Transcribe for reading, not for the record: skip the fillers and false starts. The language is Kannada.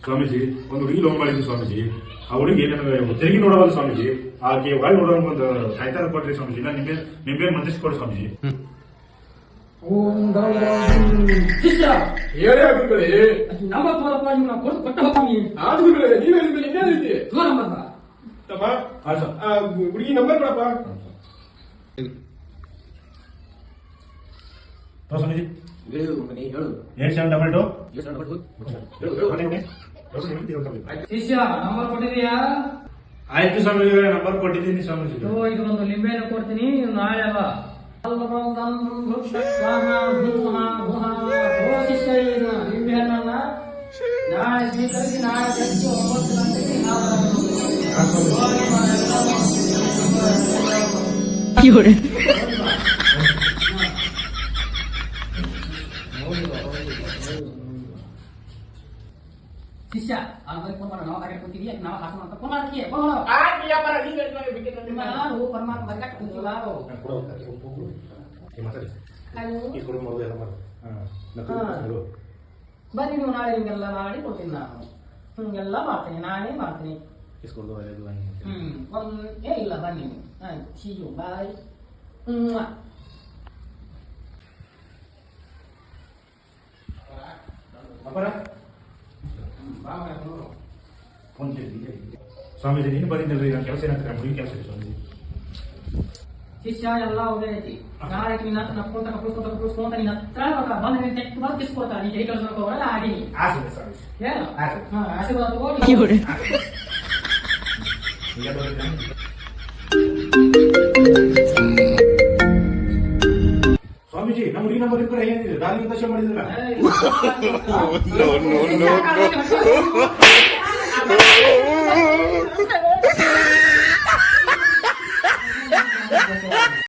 ಸ್ವಾಮೀಜಿ ಒಂದು ಹುಡುಗಿ ಲವ್ ಮಾಡಿದ್ವಿ ಸ್ವಾಮೀಜಿ. ಆ ಹುಡುಗಿ ನನಗೆ ತಿರುಗಿ ನೋಡಬಲ್ಲ ಸ್ವಾಮೀಜಿ. ಆಕೆ ಒಳ್ಳೆ ನೋಡೋ ಒಂದು ಕಾಯ್ತಾರ ಕೊಡ್ರಿ ಸ್ವಾಮೀಜಿ. ಇಲ್ಲ ನಿಂಬೆ ಮಂತ್ರಿಸ್ಕೊಡಿ ಸ್ವಾಮೀಜಿ. ಶಿಷ್ಯ ಹೇಳಿ ಗುರುಗಳೇ. ನಮ್ಮ ಪರಪ್ಪ ನೀವು ಕೊಟ್ಟು ಹೋಗಿ ಆದ ಗುರುಗಳೇ, ನೀವೇ ಇನ್ನೇನೈತಿ ದೂರ ಬಂದ ತಮ್ಮ ಹುಡುಗಿ ನಂಬರ್ ಕೊಡಪ್ಪ. ಸ್ವಾಮೀಜಿ ಹೇಳು 8722 ಶಿಷ್ಯ ನಂಬರ್ ಕೊಟ್ಟಿದೀಯಾ? ಆಯ್ತು ಸ್ವಾಮೀಜಿ, ನಂಬರ್ ಕೊಟ್ಟಿದ್ದೀನಿ ಸ್ವಾಮೀಜಿ. ಇದು ಒಂದು ಲಿಂಬೆಯನ್ನು ಕೊಡ್ತೀನಿ, ನಾಳೆ ಅಲ್ಲ. ಶಿಷ್ಯ ಲಿಂಬೆ ಹಣ್ಣನ್ನ ನಾಳೆ ಸ್ವೀಕರಿಸಿ ನಾಳೆ ಬೆಳಗ್ಗೆ 9 ಗಂಟೆಗೆ ಶಿಷ್ಯ ಅಲ್ಲಿ ಫೋನ್ ಮಾಡೋಣ. ನಾವು ಕರೆ ಕೊಡ್ತೀವಿ, ನಾವು ಹಾಸನ ಅಂತ ಫೋನ್ ಮಾಡಕ್ಕೆ ನಾನು ಪರಮಾತ್ಮ ಬರ್ಕಟ್ಟು ಕೂತಿಲ್ಲ. ಬನ್ನಿ ನೀವು ನಾಳೆ ನಿಮ್ಗೆಲ್ಲ ಮಾಡಿ ಕೊಡ್ತೀನಿ. ನಾನು ಹಿಂಗೆಲ್ಲ ಮಾಡ್ತೀನಿ, ನಾನೇ ಮಾಡ್ತೀನಿ. ಏ ಇಲ್ಲ ಬನ್ನಿ ನೀವು. ಆಯ್ತು, ಸಿಯು ಬಾಯ್. ಸ್ವಾಮೀಜಿ ನೀನು ಬಂದಿದ್ದಲ್ರಿ, ನಾನು ಕೆಲಸ ಏನಾಗ್ತದೆ? ಹುಡುಗಿ ಕೆಲಸ ಇದೆ ಸ್ವಾಮೀಜಿ. ಶಿಷ್ಯ ಎಲ್ಲ ಒಳ್ಳೆ ಐತಿ. ನಾಳೆ ನಿನ್ನ ಹತ್ರ ನಕ್ಕೊಂತ ನಿನ್ನ ಹತ್ರ ಬಂದು ನೀನು ತೆಕ್ಕು ಬಂದು ಕಿಸ್ಕೊಡ್ತಾರೆ. ನೀನು ಕೈ ಕೆಲಸ ಹೋಗಲ್ಲ ಆಡಿ ಏನು ಆಶೀರ್ವಾದ ತಗೋಡಿ. ಸ್ವಾಮೀಜಿ ನಮ್ಮ ಹುಡುಗಿ ನಂಬರ್ ಕೂಡ ಏನಿದೆ ದಾರಿ ದರ್ಶನ ಮಾಡಿದ್ರಲ್ಲ.